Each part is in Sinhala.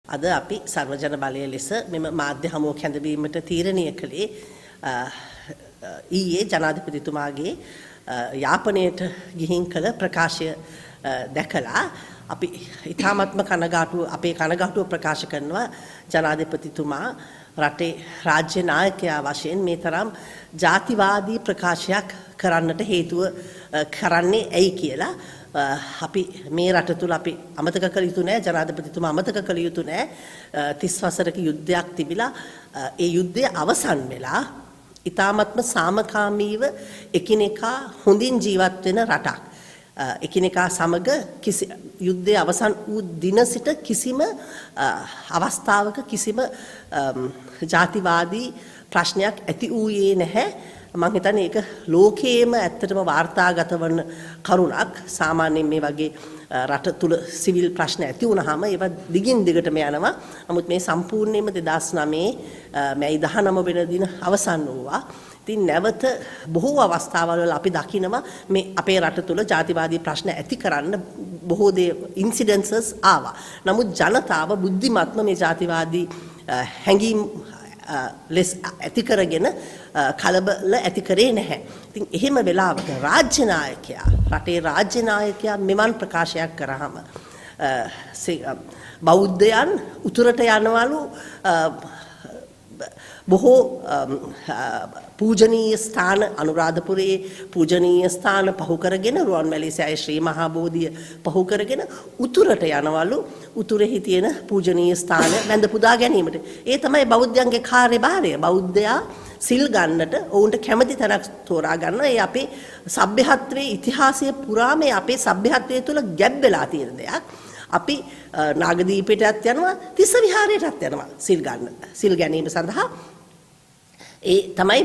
අද අපි සර්වජන බලය ලෙස මෙම මාධ්‍ය හමුවක් හැඳවීමට තීරණය කළේ ඊයේ ජනාධිපතිතුමාගේ යාපනයට ගිහින් කළ ප්‍රකාශය දැකලා අපි ඉතාමත්ම අපේ කනගාටුව ප්‍රකාශ කරනවා ජනාධිපතිතුමා රටේ රාජ්‍ය නායකයා වශයෙන් මේ තරම් ජාතිවාදී ප්‍රකාශයක් කරන්නට හේතුව කරන්නේ ඇයි කියලා අපි මේ රට තුල අපි අමතක කළ යුතු නෑ ජනාධිපතිතුමා අමතක කළ යුතු නෑ 30 වසරක යුද්ධයක් තිබිලා ඒ යුද්ධය අවසන් වෙලා ඊ타මත්ම සාමකාමීව එකිනෙකා හොඳින් ජීවත් වෙන රටක් එකිනෙකා සමග යුද්ධය අවසන් වූ දින සිට කිසිම අවස්ථාවක කිසිම ජාතිවාදී ප්‍රශ්නයක් ඇති වූයේ නැහැ මම හිතන්නේ ඒක ලෝකයේම ඇත්තටම වාර්තාගත වන කරුණක් සාමාන්‍යයෙන් මේ වගේ රට තුල සිවිල් ප්‍රශ්න ඇති වුනහම ඒවා දිගින් දිගටම යනවා නමුත් මේ සම්පූර්ණයෙන්ම 2009 මැයි 19 වෙනි දින අවසන් වුණා ඉතින් නැවත බොහෝ අවස්ථාවල අපි දකිනවා මේ අපේ රට තුල ජාතිවාදී ප්‍රශ්න ඇති කරන්න බොහෝ ඉන්සිඩන්සස් ආවා නමුත් ජනතාව බුද්ධිමත්ම මේ ජාතිවාදී හැඟීම් ලෙස් ඇති කරගෙන කලබල ඇති කරේ නැහැ. ඉතින් එහෙම වෙලාවක රාජ්‍ය නායකයා රටේ රාජ්‍ය නායකයා මෙවන් ප්‍රකාශයක් කරාම බෞද්ධයන් උතුරට යනවලු බොහෝ පූජනීය ස්ථාන අනුරාධපුරයේ පූජනීය ස්ථාන පහු කරගෙන රුවන්වැලිසෑය ශ්‍රී මහා බෝධිය පහු කරගෙන උතුරට යනවලු උතුරෙහි තියෙන පූජනීය ස්ථාන වැඳ පුදා ගැනීමට. ඒ තමයි බෞද්ධයන්ගේ කාර්යභාරය. බෞද්ධයා සිල් ගන්නට ඔවුන්ට කැමති තැනක් තෝරා ගන්නවා. ඒ අපේ සભ્યත්වයේ ඉතිහාසය පුරාම අපේ සભ્યත්වයේ තුල ගැබ් වෙලා තියෙන දෙයක්. අපි නාගදීපයටත් යනවා තිස්ස විහාරයටත් යනවා සිල් ගැනීම සඳහා ඒ තමයි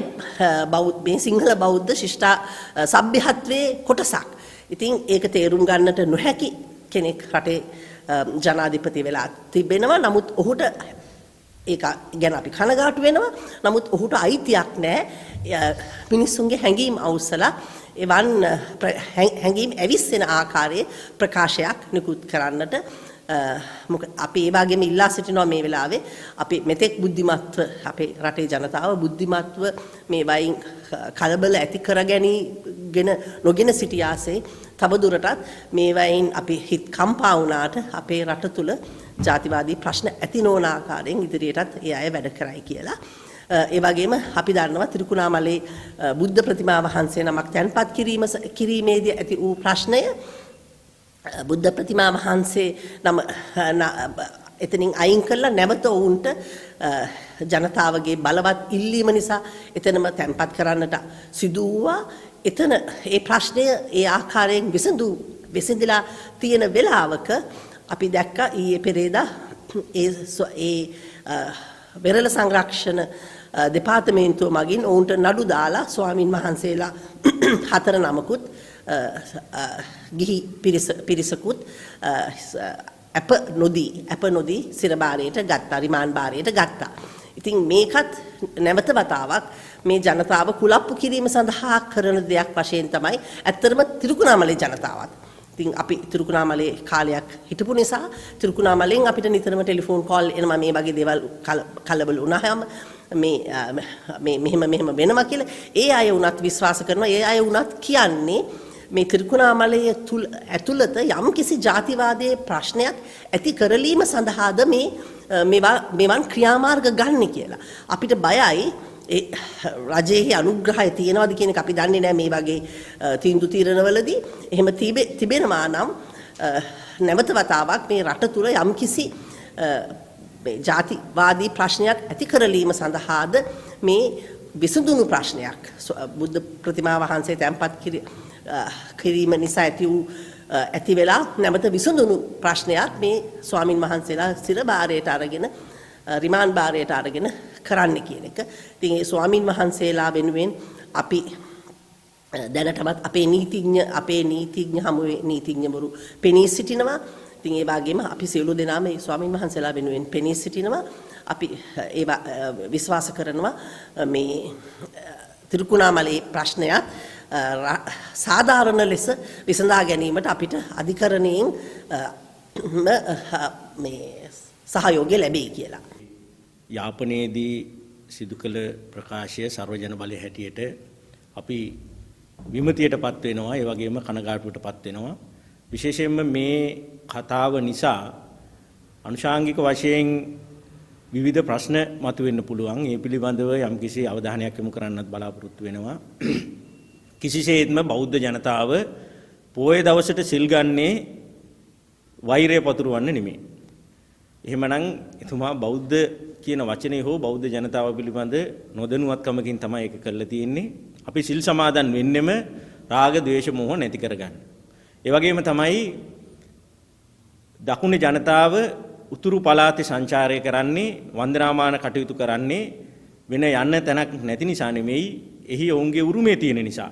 මේ සිංහල බෞද්ධ ශිෂ්ටා සભ્યත්වයේ කොටසක්. ඉතින් ඒක තේරුම් ගන්නට නොහැකි කෙනෙක් රටේ ජනාධිපති වෙලා තිබෙනවා. නමුත් ඔහුට ඒක ගැන අපි කනගාටු වෙනවා. නමුත් ඔහුට අයිතියක් නැහැ මිනිස්සුන්ගේ හැඟීම් අවුස්සලා එවන් හැඟීම් ඇවිස්සෙන ආකාරයේ ප්‍රකාශයක් නිකුත් කරන්නට මොකද අපි ඒ වගේම ඉල්ලා සිටිනවා මේ වෙලාවේ අපි මෙතෙක් බුද්ධිමත්ව අපේ රටේ ජනතාව බුද්ධිමත්ව මේ වයින් කලබල ඇති කරගැනීගෙන නොගෙන සිටියාසේ තවදුරටත් මේ වයින් අපි හිත කම්පා වුණාට අපේ රට තුල ජාතිවාදී ප්‍රශ්න ඇති නොවන ආකාරයෙන් ඉදිරියටත් ඒ අය වැඩ කරයි කියලා ඒ වගේම අපි දන්නවා තිරුකුණාමලේ බුද්ධ ප්‍රතිමා වහන්සේ නමක් තැන්පත් කිරීමේදී ඇති වූ ප්‍රශ්නය බුද්ධ ප්‍රතිමා වහන්සේ නම එතනින් අයින් කරලා නැවත වුන්ට ජනතාවගේ බලවත් ඉල්ලීම නිසා එතනම තැන්පත් කරන්නට සිදු වුණා. එතන ඒ ප්‍රශ්නය ඒ ආකාරයෙන් විසඳලා තියෙන වෙලාවක අපි දැක්කා ඊයේ පෙරේදා ඒ වෙරළ සංරක්ෂණ දෙපාර්තමේන්තුව මගින් ඔවුන්ට නඩු දාලා ස්වාමින් වහන්සේලා 4 නමකුත් ගිහි පිරිසකුත් අප නොදී සිරබාරයට ගත්තා රිමාන්ඩ් බාරයට ගත්තා. ඉතින් මේකත් නැවත වතාවක් මේ ජනතාව කුලප්පු කිරීම සඳහා කරන දෙයක් වශයෙන් තමයි ඇත්තටම තිරුකුණාමලේ ජනතාවත්. ඉතින් අපි තිරුකුණාමලේ කාලයක් හිටපු නිසා තිරුකුණාමලෙන් අපිට නිතරම ටෙලිෆෝන් කෝල් එනවා මේ වගේ දේවල් කලබල වුණාම මෙහෙම වෙනවා කියලා. ඒ අය වුණත් විශ්වාස කරනවා. ඒ අය වුණත් කියන්නේ මේ තිරුකුණාමලයේ ඇතුළත යම්කිසි ජාතිවාදයේ ප්‍රශ්නයක් ඇති කරලීම සඳහාද මෙවන් ක්‍රියාමාර්ග ගන්න කියලා. අපිට බයයි රජයේ අනුග්‍රහය තියෙනවද කියන එක අපි දන්නේ නැහැ මේ වගේ තීන්දුව తీරනවලදී. එහෙම තිබෙනවා නම් නැවත වතාවක් මේ රට තුල යම්කිසි මේ ජාතිවාදී ප්‍රශ්නයක් ඇති කරලීම සඳහාද මේ විසඳුණු ප්‍රශ්නයක් බුද්ධ ප්‍රතිමා වහන්සේ තැන්පත් කිරීම නිසා ඇති වෙලා නැවත විසඳුණු ප්‍රශ්නයක් මේ ස්වාමින් වහන්සේලා සිර බාරයට අරගෙන රිමාන්ඩ් බාරයට අරගෙන කරන්න කියන එක. ඉතින් ඒ ස්වාමින් වහන්සේලා වෙනුවෙන් අපි දැනටමත් අපේ නීතිඥ හමුවේ නීතිඥවරු පෙනී සිටිනවා. ඉතින් ඒ වගේම අපි සියලු දෙනාම මේ ස්වාමින් වහන්සේලා වෙනුවෙන් පෙනී සිටිනවා. අපි ඒවා විශ්වාස කරනවා මේ තිරුකුණාමලේ ප්‍රශ්නයත් සාධාරණ ලෙස විසඳා ගැනීමට අපිට අධිකරණයෙන් මේ සහයෝගය ලැබෙයි කියලා. යාපනයේදී සිදු කළ ප්‍රකාශය සර්වජන බලය හැටියට අපි විමතියටපත් වෙනවා, ඒ වගේම කනගාටුවටපත් වෙනවා. විශේෂයෙන්ම මේ කතාව නිසා අනුශාංගික වශයෙන් විවිධ ප්‍රශ්න මතුවෙන්න පුළුවන්. ඒ පිළිබඳව යම්කිසි අවධානයක් යොමු කරන්නත් බලාපොරොත්තු වෙනවා. කිසිසේත්ම බෞද්ධ ජනතාව පොයේ දවසට සිල් ගන්නේ වෛරය පතුරවන්න නෙමෙයි. එහෙමනම් එතුමා බෞද්ධ කියන වචනේ හෝ බෞද්ධ ජනතාව පිළිබඳ නොදැනුවත්කමකින් තමයි ඒක කරලා තියෙන්නේ. අපි සිල් සමාදන් වෙන්නෙම රාග, ద్వේෂ, මෝහ නැති කරගන්න. ඒ වගේම තමයි දකුණේ ජනතාව උතුරු පළාතේ සංචාරය කරන්නේ, වන්දනාමාන කටයුතු කරන්නේ වෙන යන්න තැනක් නැති නිසා නෙමෙයි, එහි ඔවුන්ගේ උරුමය තියෙන නිසා.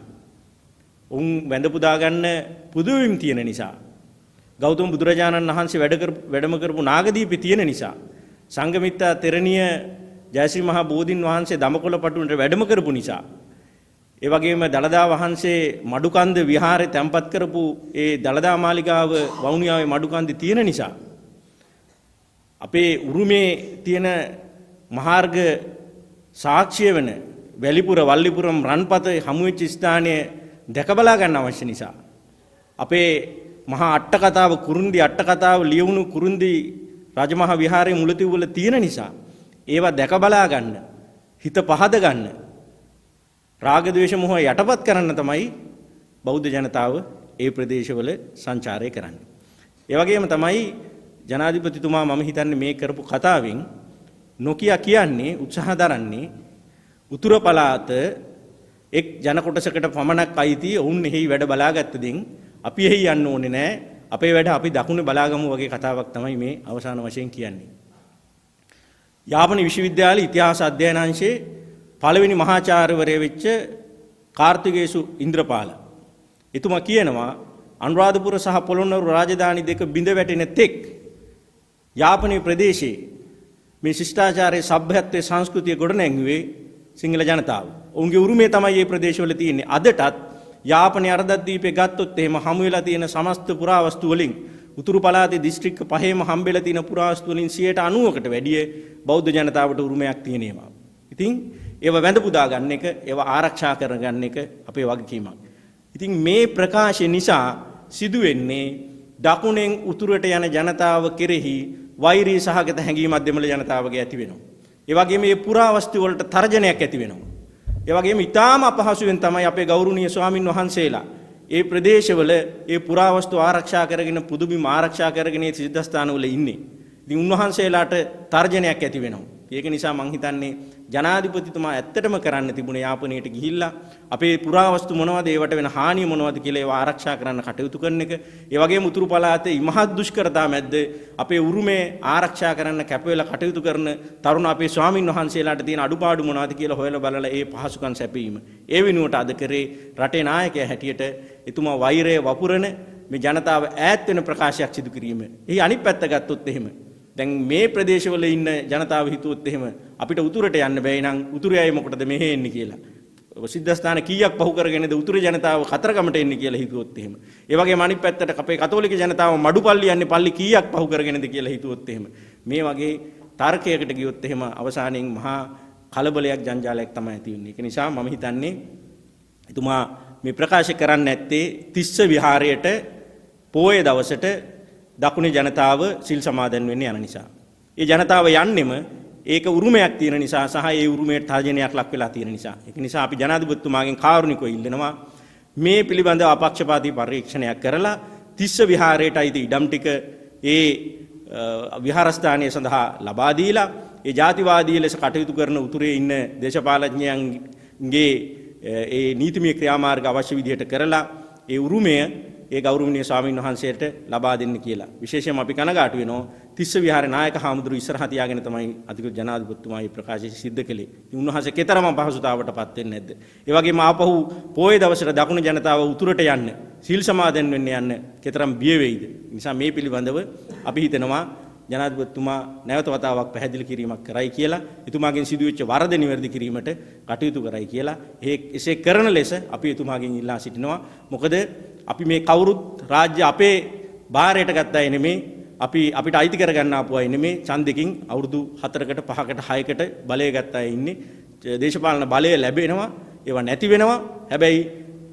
ඔවුන් වැඳ පුදා ගන්න පුදුවිම් තියෙන නිසා. ගෞතම බුදුරජාණන් වහන්සේ වැඩම කරපු නාගදීපේ තියෙන නිසා. සංඝමිත්තා තෙරණිය ජයශ්‍රී මහා බෝධින් වහන්සේ දමකොළ පටුවට වැඩම කරපු නිසා. ඒ වගේම දළදා වහන්සේ මඩුකන්ද විහාරේ තැන්පත් කරපු ඒ දළදා මාලිගාව වවුනියාවේ මඩුකන්දේ තියෙන නිසා. අපේ උරුමේ තියෙන මහාර්ග සාක්ෂිය වෙන වැලිපුර, වල්ලිපුරම්, රන්පත හමු වෙච්ච ස්ථානයේ දැක බලා ගන්න අවශ්‍ය නිසා. අපේ මහා අට කතාව, කුරුන්දි අට කතාව ලියවුණු කුරුන්දි රජමහා විහාරයේ මුලතිව් වල තියෙන නිසා ඒවා දැක බලා ගන්න, හිත පහද ගන්න, රාග ద్వේෂ මොහ යටපත් කරන්න තමයි බෞද්ධ ජනතාව ඒ ප්‍රදේශවල සංචාරය කරන්නේ. ඒ වගේම තමයි ජනාධිපතිතුමා මම හිතන්නේ මේ කරපු කතාවෙන් නොකිය කියන්නේ, උත්සාහ දරන්නේ උතුර පළාත එක් ජන කොටසකට පමණක් අයිති ඔවුන් එහි වැඩ බලාගත්ත දෙයින් අපි එහි යන්න ඕනේ නැහැ, අපේ වැඩ අපි දකුණේ බලාගමු වගේ කතාවක් තමයි මේ අවසාන වශයෙන් කියන්නේ. යාපන විශ්වවිද්‍යාලයේ ඉතිහාස අධ්‍යයන අංශයේ පළවෙනි මහාචාර්යවරයා වෙච්ච කාර්තිකේසු ඉන්ද්‍රපාල එතුමා කියනවා අනුරාධපුර සහ පොළොන්නරු රාජධානි දෙක බිඳ වැටෙන තෙක් යාපනයේ ප්‍රදේශයේ මේ ශිෂ්ටාචාරයේ සભ્યත්වයේ සංස්කෘතිය ගොඩනැංගුවේ සිංහල ජනතාව. ඔවුන්ගේ උරුමය තමයි මේ ප්‍රදේශවල තියෙන්නේ. අදටත් යාපනයේ අර්ධද්වීපේ ගත්තොත් එහෙම හමු වෙලා තියෙන සමස්ත පුරාවස්තු වලින් උතුරු පළාතේ දිස්ත්‍රික්ක පහේම හම්බෙලා තියෙන පුරාවස්තු වලින් 90%කට වැඩිය බෞද්ධ ජනතාවට උරුමයක් තියෙනවා. ඉතින් ඒව වැඳ පුදා ගන්න එක, ඒව ආරක්ෂා කරගන්න එක අපේ වගකීමක්. ඉතින් මේ ප්‍රකාශය නිසා සිදුවෙන්නේ දකුණෙන් උතුරට යන ජනතාව කෙරෙහි වෛරී සහගත හැඟීමක් දෙමළ ජනතාවගේ ඇති වෙනවා. ඒ වගේම මේ පුරාවස්තු වලට තර්ජනයක් ඇති වෙනවා. ඒ වගේම ඊටාම අපහසුවෙන් තමයි අපේ ගෞරවනීය ස්වාමින් වහන්සේලා ඒ ප්‍රදේශවල ඒ පුරාවස්තු ආරක්ෂා කරගෙන, පුදුබිම් ආරක්ෂා කරගෙන ඒ සිද්ධාස්ථානවල ඉන්නේ. ඉතින් උන්වහන්සේලාට තර්ජනයක් ඇති වෙනවා. ඒක නිසා මම හිතන්නේ ජනාධිපතිතුමා ඇත්තටම කරන්න තිබුණේ යාපනයට ගිහිල්ලා අපේ පුරාවස්තු මොනවද, ඒවට වෙන හානිය මොනවද කියලා ඒවා ආරක්ෂා කරන්න කටයුතු කරන එක. ඒ වගේම උතුරු පළාතේ ඉමහත් දුෂ්කරතා මැද්ද අපේ උරුමය ආරක්ෂා කරන්න කැප වෙලා කටයුතු කරන තරුණ අපේ ස්වාමින් වහන්සේලාට තියෙන අඩුපාඩු මොනවද කියලා හොයලා බලලා ඒ පහසුකම් සැපීම. ඒ වෙනුවට අද කරේ රටේ නායකයා හැටියට එතුමා වෛරය වපුරන මේ ජනතාව ඈත් වෙන ප්‍රකාශයක් සිදු කිරීම. එහි අනිත් පැත්ත ගත්තොත් එහෙම දැන් මේ ප්‍රදේශවල ඉන්න ජනතාව හිතුවොත් එහෙම අපිට උතුරට යන්න බැයි නම් උතුරේ අය මොකටද මෙහෙ එන්නේ කියලා. සිද්ධාස්ථාන කීයක් පහු කරගෙනද උතුරේ ජනතාව කතරගමට එන්නේ කියලා හිතුවොත් එහෙම. ඒ වගේම අනිත් පැත්තට අපේ කතෝලික ජනතාව මඩුපල්ලි යන්නේ පල්ලි කීයක් පහු කරගෙනද කියලා හිතුවොත් එහෙම. මේ වගේ තර්කයකට ගියොත් එහෙම අවසානයේ මහා කලබලයක් ජංජාලයක් තමයි ඇති වෙන්නේ. ඒක නිසා මම හිතන්නේ එතුමා මේ ප්‍රකාශ කරන්නේ නැත්තේ තිස්ස විහාරයට පෝය දවසට දකුණේ ජනතාව සිල් සමාදන් වෙන්න යන නිසා. ඒ ජනතාව යන්නෙම ඒක උරුමයක් තියෙන නිසා සහ ඒ උරුමයට තර්ජනයක් ලක් වෙලා තියෙන නිසා. ඒක නිසා අපි ජනාධිපතිතුමාගෙන් කාරුණිකව ඉල්ලනවා මේ පිළිබඳව අපක්ෂපාතී පරීක්ෂණයක් කරලා තිස්ස විහාරයට අයිති ඉඩම් ටික ඒ විහාරස්ථානය සඳහා ලබා දීලා ඒ ජාතිවාදී ලෙස කටයුතු කරන උතුරේ ඉන්න දේශපාලඥයන්ගේ ඒ නීතිමය ක්‍රියාමාර්ග අවශ්‍ය විදිහට කරලා ඒ උරුමය ඒ ගෞරවනීය ස්වාමීන් වහන්සේට ලබා දෙන්න කියලා. විශේෂයෙන්ම අපි කනගාටු වෙනවා තිස්ස විහාරේ නායක හාමුදුරු ඉස්සරහා තියාගෙන තමයි අධිකෘත ජනාධිපතිතුමා මේ ප්‍රකාශය සිද්ධ කළේ. උන්වහන්සේ කතරම් අපහසුතාවටපත් වෙන්නේ නැද්ද? ඒ වගේම ආපහු පොයේ දවසට දකුණු ජනතාව උතුරට යන්න, සීල් සමාදන් වෙන්න යන්න කතරම් බිය වෙයිද? නිසා මේ පිළිබඳව අපි හිතනවා ජනාධිපතිතුමා නැවත වතාවක් පැහැදිලි කිරීමක් කරයි කියලා, එතුමාගෙන් සිදුවෙච්ච වරද නිවැරදි කිරීමට කටයුතු කරයි කියලා. එසේ කරන ලෙස අපි එතුමාගෙන් ඉල්ලා සිටිනවා. මොකද අපි මේ කවුරුත් රාජ්‍ය අපේ භාරයට ගත්ත අය නෙමේ, අපිට අයිති කරගන්න ආපු අය නෙමේ ඡන්දකින් අවුරුදු 4කට 5කට 6කට බලය ගත්ත අය ඉන්නේ. දේශපාලන බලය ලැබෙනවා, ඒවා නැති වෙනවා. හැබැයි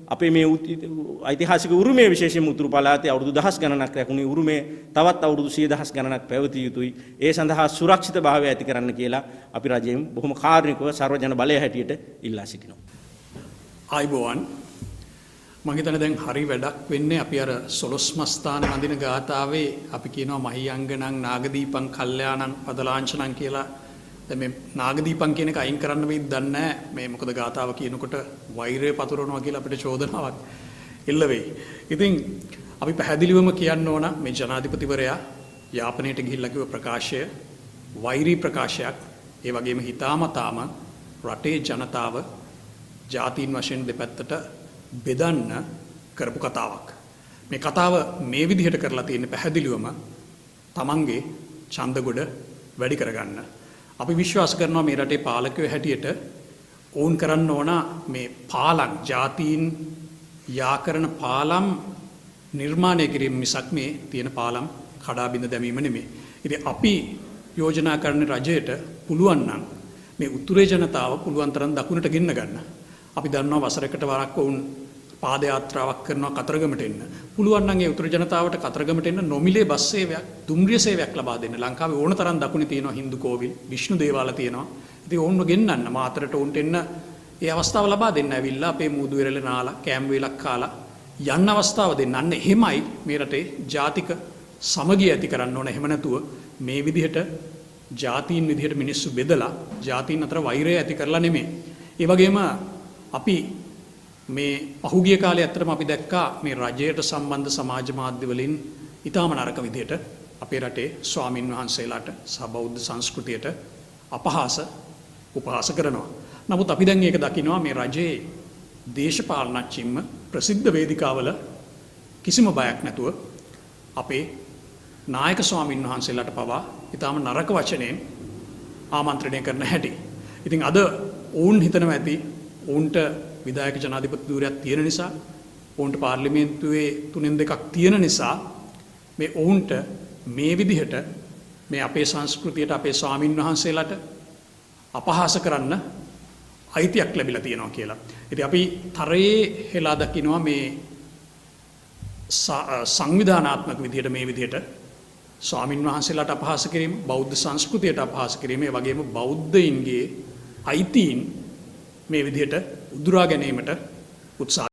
අපේ මේ ඓතිහාසික උරුමයේ විශේෂයෙන්ම උතුරු පළාතේ අවුරුදු දහස් ගණනක් රැකුණේ උරුමය තවත් අවුරුදු 100,000 ගණනක් පැවතිය යුතුයි. ඒ සඳහා සුරක්ෂිත භාවය ඇති කරන්න කියලා අපි රජයෙන් බොහොම කාර්නිකව සර්වජන බලය හැටියට ඉල්ලා සිටිනවා. ආයිබෝවන් මම හිතන්නේ දැන් හරි වැඩක් වෙන්නේ අපි අර සොළොස් මස්ථාන වඳින ගාථාවේ අපි කියනවා මහියංගනං නාගදීපං කල්යාණං පදලාංචනං කියලා. දැන් මේ නාගදීපං කියන එක අයින් කරන්න වෙයිද දන්නේ නැහැ. මේ මොකද ගාථාව කියනකොට වෛරය පතුරවනවා කියලා අපිට චෝදනාවක් එල්ල වෙයි. ඉතින් අපි පැහැදිලිවම කියන්න ඕන මේ ජනාධිපතිවරයා යාපනයට ගිහිල්ලා කිව්ව ප්‍රකාශය වෛරී ප්‍රකාශයක්. ඒ වගේම හිතාමතාම රටේ ජනතාව ජාතීන් වශයෙන් දෙපැත්තට බෙදන්න කරපු කතාවක්. මේ කතාව මේ විදිහට කරලා තියෙන පැහැදිලිවම තමන්ගේ ඡන්දගොඩ වැඩි කරගන්න. අපි විශ්වාස කරනවා මේ රටේ පාලකයෝ හැටියට ඕන් කරන්න ඕන මේ පාලම් ජාතීන් යා කරන පාලම් නිර්මාණය කිරීම මිසක් මේ තියෙන පාලම් කඩා බිඳ දැමීම නෙමෙයි. ඉතින් අපි යෝජනා කරන රජයට පුළුවන් නම් මේ උතුරේ ජනතාව පුළුවන් තරම් දකුණට ගෙන්න ගන්න. අපි දන්නවා වසරකට වරක් වුන් පාද යාත්‍රාවක් කරනවා කතරගමට එන්න. පුළුවන් නම් ඒ උතුරු ජනතාවට කතරගමට එන්න නොමිලේ බස් සේවයක්, දුම්රිය සේවයක් ලබා දෙන්න. ලංකාවේ ඕන තරම් දකුණේ තියෙනවා හින්දු කෝවිල්, විෂ්ණු දේවාල තියෙනවා. ඉතින් ඕන්ව ගෙන්නන්න මාතරට උන්ට එන්න ඒ අවස්ථාව ලබා දෙන්න ඇවිල්ලා අපේ මූදු වෙරළ නාලා, කෑම් වේලක් කාලා යන්න අවස්ථාව දෙන්න. අන්න එහෙමයි මේ රටේ ජාතික සමගිය ඇති කරන්න ඕන. එහෙම නැතුව මේ විදිහට ජාතීන් විදිහට මිනිස්සු බෙදලා ජාතීන් අතර වෛරය ඇති කරලා නෙමෙයි. ඒ වගේම අපි මේ පහුගිය කාලේ ඇත්තටම අපි දැක්කා මේ රජයට සම්බන්ධ සමාජ මාධ්‍ය වලින් ඊටාම නරක විදිහට අපේ රටේ ස්වාමින් වහන්සේලාට සහ බෞද්ධ සංස්කෘතියට අපහාස උපහාස කරනවා. නමුත් අපි දැන් මේක දකිනවා මේ රජයේ දේශපාලනඥයින්ම ප්‍රසිද්ධ වේදිකාවල කිසිම බයක් නැතුව අපේ නායක ස්වාමින් වහන්සේලාට පවා ඊටාම නරක වචනෙන් ආමන්ත්‍රණය කරන හැටි. ඉතින් අද ඔවුන් හිතනවා ඇති ඔවුන්ට විධායක ජනාධිපති ධූරයක් තියෙන නිසා ඔවුන්ට පාර්ලිමේන්තුවේ 3/2ක් තියෙන නිසා මේ ඔවුන්ට මේ විදිහට මේ අපේ සංස්කෘතියට අපේ ස්වාමින් වහන්සේලාට අපහාස කරන්න අයිතියක් ලැබිලා තියෙනවා කියලා. ඉතින් අපි තරයේ හෙලා දකිනවා මේ සංවිධානාත්මක විදිහට මේ විදිහට ස්වාමින් වහන්සේලාට අපහාස කිරීම, බෞද්ධ සංස්කෘතියට අපහාස කිරීම, ඒ වගේම බෞද්ධයින්ගේ අයිතීන් මේ විදිහට උදුරා ගැනීමට උත්සාහ